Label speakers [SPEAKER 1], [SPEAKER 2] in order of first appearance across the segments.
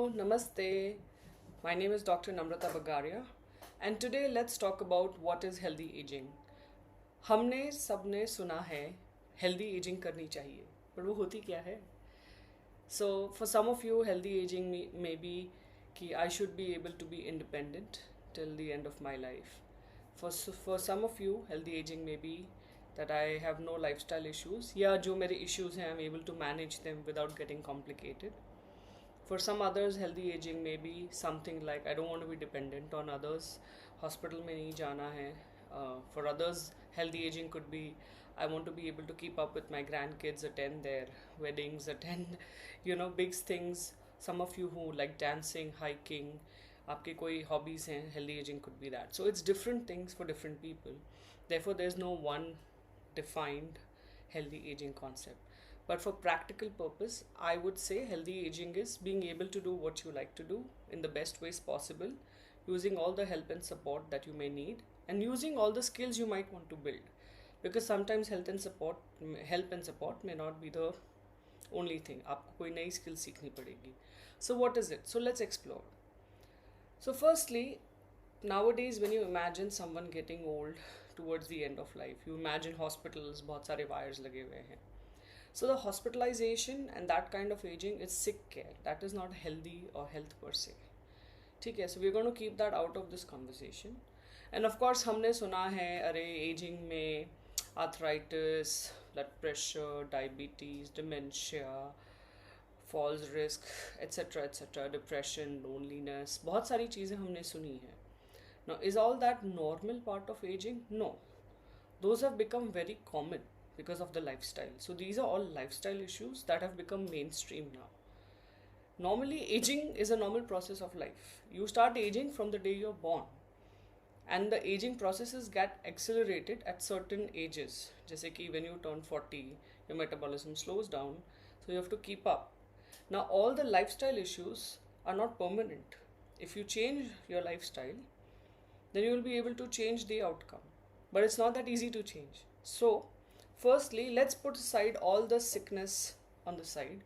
[SPEAKER 1] Hello, Namaste. My name is Dr. Namrata Bagaria, and today let's talk about what is healthy aging. हमने सबने सुना है healthy aging करनी चाहिए, पर वो होती क्या है? So, for some of you, healthy aging may be कि I should be able to be independent till the end of my life. For some of you, healthy aging may be that I have no lifestyle issues या जो मेरे issues हैं I'm able to manage them without getting complicated. For some others, healthy aging may be something like I don't want to be dependent on others. Hospital में नहीं जाना है. For others, healthy aging could be I want to be able to keep up with my grandkids, attend their weddings, attend big things. Some of you who like dancing, hiking, आपके कोई hobbies हैं, healthy aging could be that. So it's different things for different people. Therefore, there's no one defined healthy aging concept. But for practical purpose, I would say healthy aging is being able to do what you like to do in the best ways possible, using all the help and support that you may need, and using all the skills you might want to build. Because sometimes help and support may not be the only thing. आपको कोई नई skill सीखनी पड़ेगी. So what is it? So let's explore. So firstly, nowadays when you imagine someone getting old towards the end of life, you imagine hospitals, बहुत सारे wires लगे हुए हैं. So the hospitalization and that kind of aging is sick care. That is not healthy or health per se. ठीक है, so we're going to keep that out of this conversation. And of course हमने सुना है अरे aging में arthritis, blood pressure, diabetes, dementia, falls risk, etc., depression, loneliness, बहुत सारी चीज़ें हमने सुनी हैं. Now is all that normal part of aging? No. Those have become very common because of the lifestyle. So these are all lifestyle issues that have become mainstream now. Normally, aging is a normal process of life. You start aging from the day you're born. And the aging processes get accelerated at certain ages. जैसे कि when you turn 40, your metabolism slows down, so you have to keep up. Now, all the lifestyle issues are not permanent. If you change your lifestyle, then you will be able to change the outcome. But it's not that easy to change. So, firstly, let's put aside all the sickness on the side.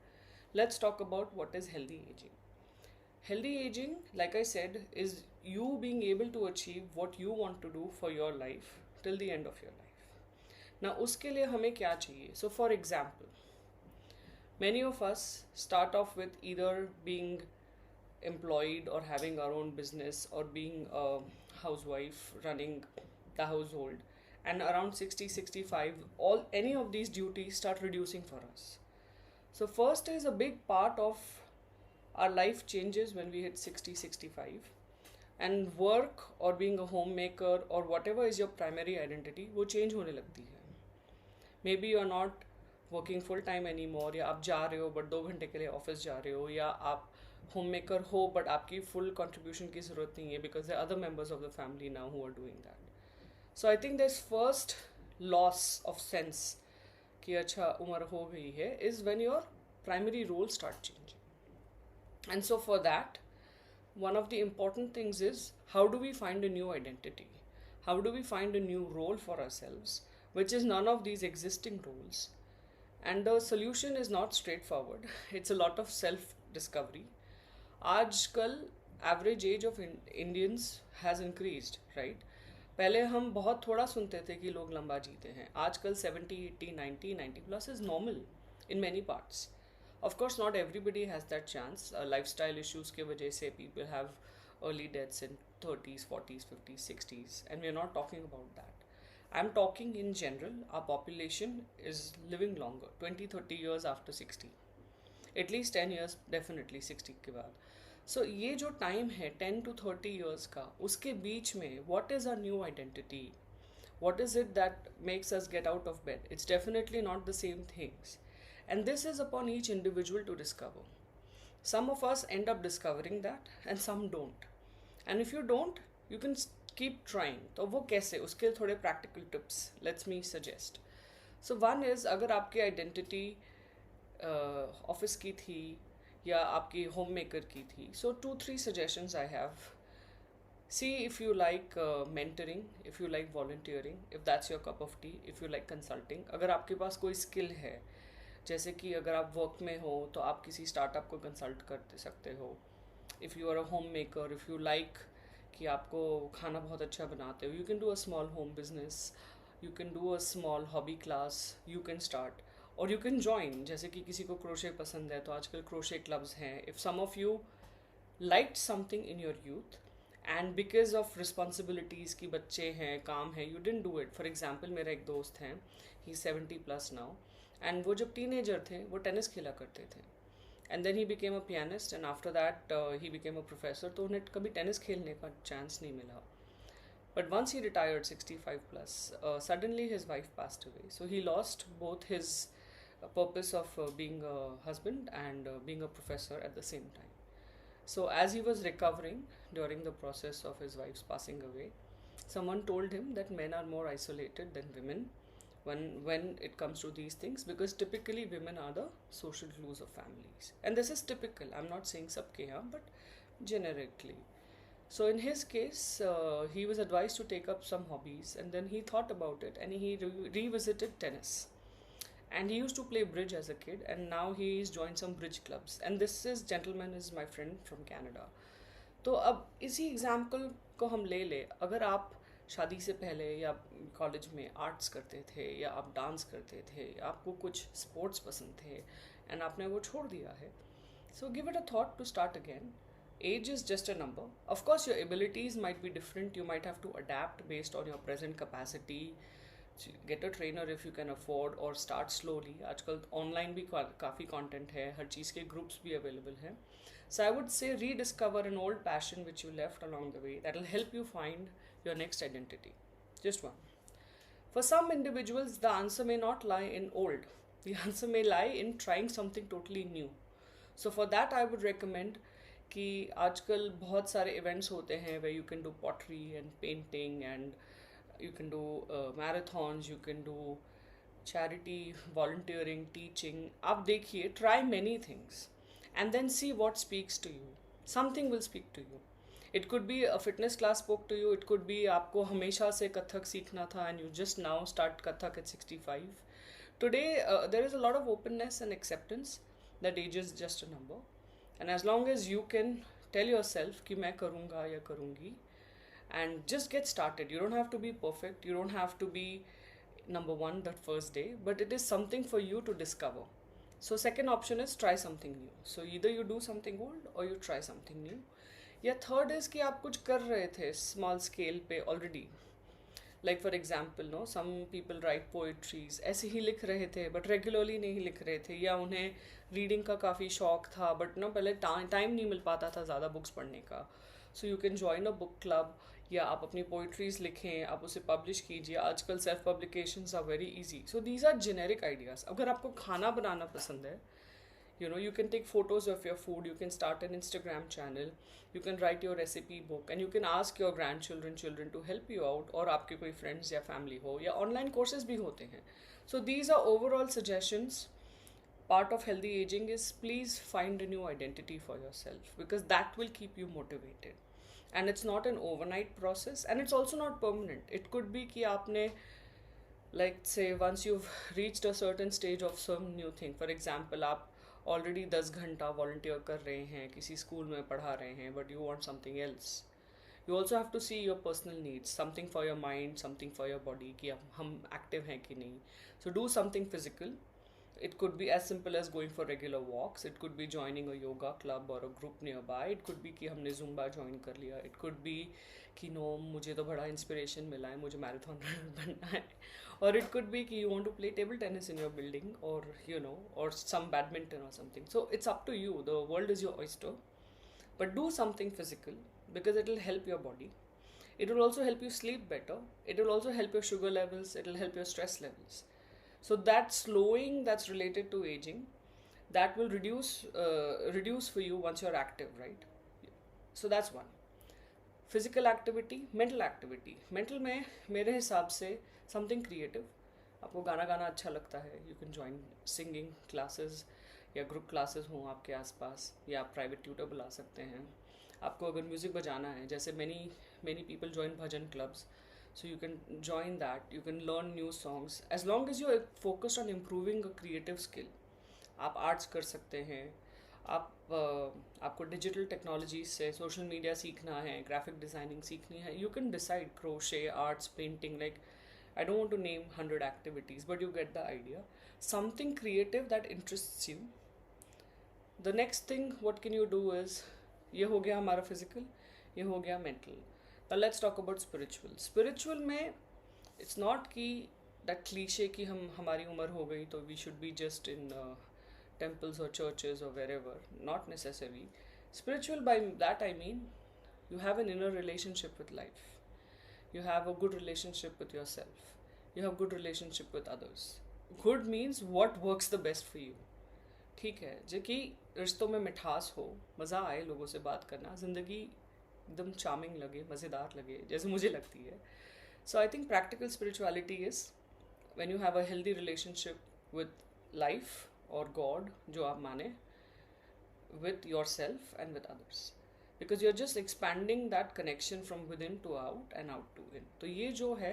[SPEAKER 1] Let's talk about what is healthy aging. Healthy aging, like I said, is you being able to achieve what you want to do for your life till the end of your life. Now, उसके लिए हमें क्या चाहिए? So, for example, many of us start off with either being employed or having our own business or being a housewife running the household. And around 60-65, any of these duties start reducing for us. So first is a big part of our life changes when we hit 60-65, and work or being a homemaker or whatever is your primary identity वो change होने लगती है. Maybe you're not working full time anymore, या आप जा रहे हो but 2 घंटे के लिए ऑफिस जा रहे हो, या आप homemaker हो but आपकी full contribution की ज़रूरत नहीं है because there are other members of the family now who are doing that. So I think this first loss of sense कि अच्छा उम्र हो गई है is when your primary roles start changing. And so for that, one of the important things is how do we find a new identity? How do we find a new role for ourselves, which is none of these existing roles? And the solution is not straightforward. It's a lot of self-discovery. आजकल average age of Indians has increased, right? पहले हम बहुत थोड़ा सुनते थे कि लोग लंबा जीते हैं. आजकल 70, 80, 90, 90 plus is normal in many parts. Of course, not everybody has that chance. Lifestyle issues के वजह से people have early deaths in 30s, 40s, 50s, 60s, and we're not talking about that. I'm talking in general. Our population is living longer, 20, 30 years after 60. At least 10 years, definitely 60 के बाद. So ये जो time है 10 to 30 years का, उसके बीच में what is our new identity? What is it that makes us get out of bed? It's definitely not the same things. And this is upon each individual to discover. Some of us end up discovering that and some don't. And if you don't, you can keep trying. तो वो कैसे? उसके थोड़े practical tips. Let me suggest. So one is अगर आपकी identity office की थी या आपकी होम मेकर की थी, so 2-3 suggestions I have. See if you like mentoring, if you like volunteering, if that's your cup of tea, if you like consulting. अगर आपके पास कोई skill है, जैसे कि अगर आप वर्क में हो तो आप किसी स्टार्टअप को कंसल्ट कर सकते हो, if you are a home maker, if you like कि आपको खाना बहुत अच्छा बनाते हो, you can do a small home business, you can do a small hobby class, you can start or you can join. जैसे कि किसी को क्रोशे पसंद है तो आजकल क्रोशे क्लब्स हैं. If some of you like something in your youth and because of responsibilities की बच्चे हैं, काम है, you didn't do it. For example मेरा एक दोस्त हैं, ही 70+ नाउ, एंड वो जब टीनेजर थे वो टेनिस खेला करते थे. And then he became a pianist and after that he became a professor. तो उन्हें कभी टेनिस खेलने का चांस नहीं मिला. But once he retired 65 plus, suddenly his wife passed away. So he lost both his purpose of being a husband and being a professor at the same time. So as he was recovering during the process of his wife's passing away, someone told him that men are more isolated than women when it comes to these things, because typically women are the social glues of families. And this is typical. I'm not saying sabke yahan, but generically. So in his case, he was advised to take up some hobbies, and then he thought about it and he revisited tennis. And he used to play bridge as a kid, and now he's joined some bridge clubs. And this is gentleman is my friend from Canada. तो अब इसी example को हम ले ले, अगर आप शादी से पहले या कॉलेज में आर्ट्स करते थे, या आप डांस करते थे, या आपको कुछ स्पोर्ट्स पसंद थे एंड आपने वो छोड़ दिया है, so give it a thought to start again. Age is just a number. Of course, your abilities might be different. You might have to adapt based on your present capacity. Get a trainer if you can afford, or start slowly. आजकल online भी काफ़ी content है, हर चीज़ के groups भी available हैं. So I would say rediscover an old passion which you left along the way. That will help you find your next identity. Just one. For some individuals, the answer may not lie in old. The answer may lie in trying something totally new. So for that, I would recommend कि आजकल बहुत सारे events होते हैं where you can do pottery and painting, and you can do marathons, you can do charity, volunteering, teaching. आप देखिए, try many things and then see what speaks to you. Something will speak to you. It could be a fitness class spoke to you. It could be आपको हमेशा से कथक सीखना था and you just now start Kathak at 65. Today, there is a lot of openness and acceptance that age is just a number. And as long as you can tell yourself कि मैं करूँगा या करूँगी, and just get started. You don't have to be perfect. You don't have to be number one that first day, but it is something for you to discover. So second option is try something new. So either you do something old or you try something new. या third is कि आप कुछ कर रहे थे small scale पे already. Like for example, no, some people write poetries, ऐसे ही लिख रहे थे but regularly नहीं लिख रहे थे, या उन्हें रीडिंग का काफ़ी शौक था बट ना पहले टाइम नहीं मिल पाता था ज़्यादा बुक्स पढ़ने का. So you can join a book club, या आप अपनी पोइट्रीज लिखें, आप उसे पब्लिश कीजिए. आजकल self publications are very easy. So these are generic ideas. अगर आपको खाना बनाना पसंद है, you can take photos of your food, you can start an Instagram channel, you can write your recipe book, and you can ask your children to help you out, or आपके कोई friends या family हो, या online courses भी होते हैं. So these are overall suggestions. Part of healthy aging is please find a new identity for yourself, because that will keep you motivated. And it's not an overnight process, and it's also not permanent. It could be कि आपने, like say once you've reached a certain stage of some new thing, for example आप already 10 घंटा volunteer कर रहे हैं, किसी school में पढ़ा रहे हैं, but you want something else. You also have to see your personal needs, something for your mind, something for your body, कि हम एक्टिव हैं कि नहीं. So do something physical. It could be as simple as going for regular walks. It could be joining a yoga club or a group nearby. It could be कि हमने Zumba join कर लिया. It could be कि no, मुझे तो बड़ा inspiration मिला है, मुझे marathon runner बनना है. Or it could be कि you want to play table tennis in your building, or or some badminton or something. So it's up to you. The world is your oyster. But do something physical, because it will help your body. It will also help you sleep better. It will also help your sugar levels. It will help your stress levels. So that slowing that's related to aging, that will reduce for you once you're active, right? So that's one. Physical activity, mental activity. Mental में मेरे हिसाब से something creative. आपको गाना गाना अच्छा लगता है, you can join singing classes, या group classes हों आपके आसपास, या आप private tutor बुला सकते हैं. आपको अगर म्यूज़िक बजाना है, जैसे many people join bhajan clubs. So you can join that, you can learn new songs, as long as you're focused on improving a creative skill. आप आर्ट्स कर सकते हैं, आपको आपको डिजिटल टेक्नोलॉजी से सोशल मीडिया सीखना है, ग्राफिक डिज़ाइनिंग सीखनी है, you can decide crochet, arts, painting, like I don't want to name 100 activities, but you get the idea. Something creative that interests you. The next thing, what can you do is, ये हो गया हमारा physical, ये हो गया mental. Now let's talk about spiritual. Spiritual में it's not कि that cliche कि हम हमारी उम्र हो गई तो we should be just in temples or churches or wherever. Not necessary. Spiritual, by that I mean you have an inner relationship with life. You have a good relationship with yourself. You have good relationship with others. Good means what works the best for you. ठीक है, जो कि रिश्तों में मिठास हो, मज़ा आए लोगों से बात करना, ज़िंदगी एकदम चार्मिंग लगे, मज़ेदार लगे, जैसे मुझे लगती है. So I think practical spirituality is when you have a healthy relationship with life or God, जो आप माने, with yourself and with others. Because you're just expanding that connection from within to out and out to in. तो ये जो है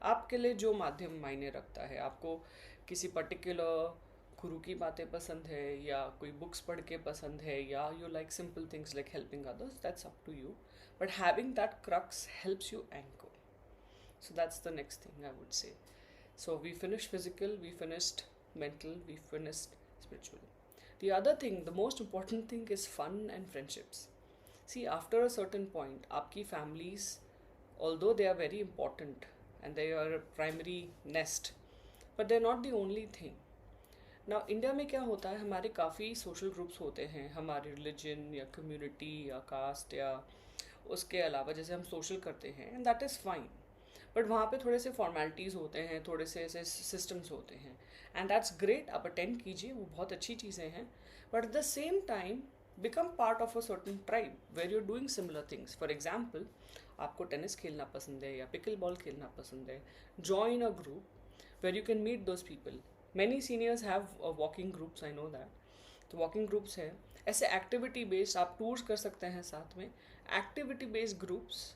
[SPEAKER 1] आपके लिए जो माध्यम मायने रखता है, आपको किसी पर्टिकुलर गुरु की बातें पसंद है या कोई बुक्स पढ़ के पसंद है या you like simple things like helping others, that's up to you, but having that crux helps you anchor. So that's the next thing I would say. So we finished physical, we finished mental, we finished spiritual. The other thing, the most important thing is fun and friendships. See, after a certain point, आपकी families, although they are very important and they are a primary nest, but they're not the only thing. Now, India में क्या होता है, हमारे काफ़ी social groups होते हैं, हमारे रिलीजन या कम्युनिटी या कास्ट या उसके अलावा जैसे हम सोशल करते हैं, and that is fine. But वहाँ पे थोड़े से फॉर्मेलिटीज़ होते हैं, थोड़े से ऐसे सिस्टम्स होते हैं, एंड दैट्स ग्रेट, आप अटेंड कीजिए, वो बहुत अच्छी चीज़ें हैं. But at the same time become part of a certain tribe where you're doing similar things. For example, आपको टेनिस खेलना पसंद है या पिकल बॉल खेलना पसंद है, join a group where you can meet those people. Many seniors have walking groups, I know that. तो walking groups है, ऐसे activity based आप tours कर सकते हैं साथ में. Activity based groups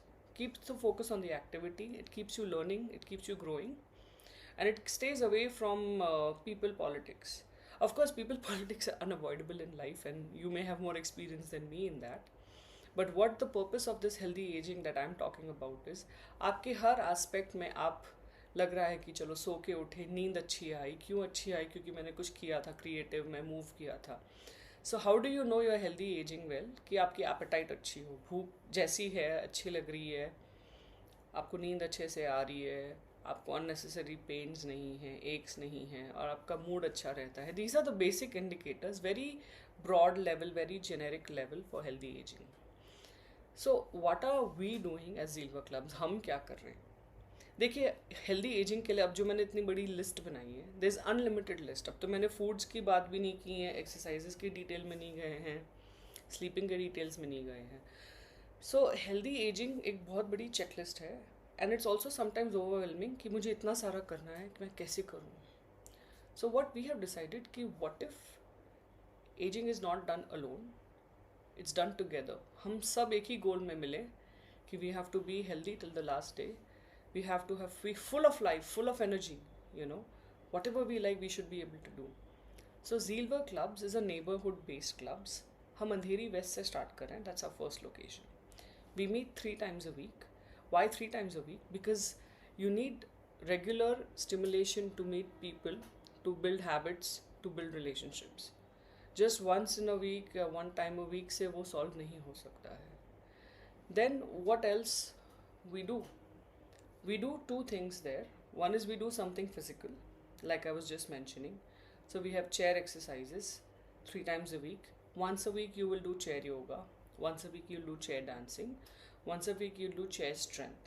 [SPEAKER 1] keeps the focus on the activity, it keeps you learning, it keeps you growing, and it stays away from people politics. Of course, people politics are unavoidable in life and you may have more experience than me in that. But what the purpose of this healthy aging that I'm talking about is, आपके हर aspect में आप लग रहा है कि चलो सो के उठे, नींद अच्छी आई, क्यों अच्छी आई, क्योंकि मैंने कुछ किया था क्रिएटिव, मैं मूव किया था. So how do you know you are healthy ageing well, कि आपकी एपेटाइट अच्छी हो, भूख जैसी है अच्छी लग रही है, आपको नींद अच्छे से आ रही है, आपको अननेसेसरी पेन्स नहीं हैं, एक्स नहीं हैं, और आपका मूड अच्छा रहता है. These are the basic indicators, very broad level, very generic level for healthy ageing. So what are we doing as Zeelwa clubs, हम क्या कर रहे हैं? देखिए, हेल्दी एजिंग के लिए अब जो मैंने इतनी बड़ी लिस्ट बनाई है, देयर इज़ अनलिमिटेड लिस्ट. अब तो मैंने फूड्स की बात भी नहीं की है, एक्सरसाइजेस की डिटेल में नहीं गए हैं, स्लीपिंग के डिटेल्स में नहीं गए हैं. सो हेल्दी एजिंग एक बहुत बड़ी चेकलिस्ट है, and it's also sometimes overwhelming कि मुझे इतना सारा करना है कि मैं कैसे करूँ. So what we have decided कि what if ageing is not done alone, it's done together. हम सब एक ही गोल में मिले कि we have to be healthy till the last day. We have to have be full of life, full of energy, you know, whatever we like we should be able to do. So Zeelwa clubs is a neighbourhood based clubs. हम अंधेरी waste से start कर रहे हैं, that's our first location. We meet 3 times a week. Why 3 times a week? Because you need regular stimulation to meet people, to build habits, to build relationships. Just once in a week, one time a week से वो solve नहीं हो सकता है. Then what else we do? We do 2 things there. One is we do something physical, like I was just mentioning. So we have chair exercises 3 times a week. Once a week you will do chair yoga. Once a week you'll do chair dancing. Once a week you'll do chair strength.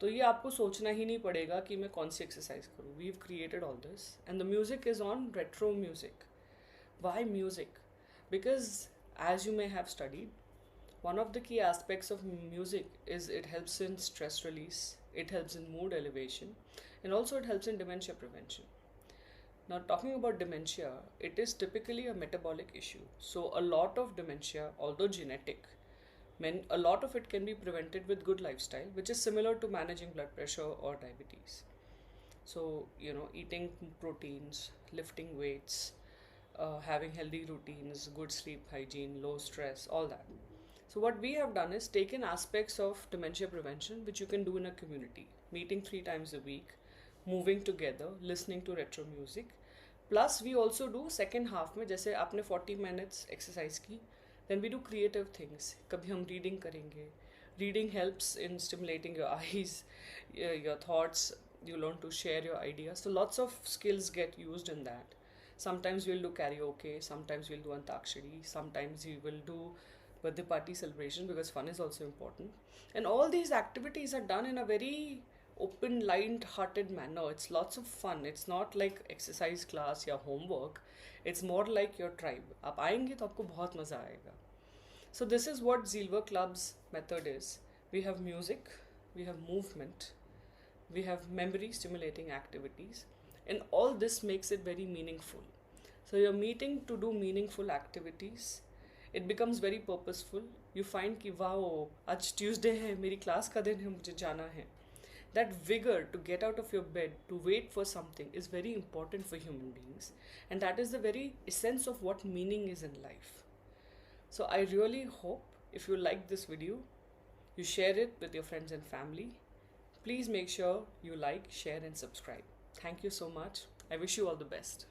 [SPEAKER 1] तो ये आपको सोचना ही नहीं पड़ेगा कि मैं कौन सी exercise करूँ. We've created all this and the music is on retro music. Why music? Because as you may have studied, one of the key aspects of music is it helps in stress release, it helps in mood elevation, and also it helps in dementia prevention. Now, talking about dementia, it is typically a metabolic issue. So a lot of dementia, although genetic, a lot of it can be prevented with good lifestyle, which is similar to managing blood pressure or diabetes. So, you know, eating proteins, lifting weights, having healthy routines, good sleep hygiene, low stress, all that. So, what we have done is taken aspects of dementia prevention, which you can do in a community, meeting 3 times a week, moving together, listening to retro music. Plus, we also do second half में जैसे आपने 40 minutes exercise की, then we do creative things. कभी हम reading करेंगे. Reading helps in stimulating your eyes, your thoughts. You learn to share your ideas. So lots of skills get used in that. Sometimes we'll do karaoke. Sometimes we'll do antakshari. Sometimes we will do birthday party celebration because fun is also important. And all these activities are done in a very open, light-hearted manner. It's lots of fun. It's not like exercise class या homework. It's more like your tribe. आप आएंगे तो आपको बहुत मज़ा आएगा. So this is what Zilver Club's method is. We have music, we have movement, we have memory stimulating activities, and all this makes it very meaningful. So you're meeting to do meaningful activities. It becomes very purposeful. You find कि wow, आज Tuesday है, मेरी class का दिन है, मुझे जाना है. That vigor to get out of your bed, to wait for something is very important for human beings. And that is the very essence of what meaning is in life. So I really hope if you like this video, you share it with your friends and family. Please make sure you like, share and subscribe. Thank you so much. I wish you all the best.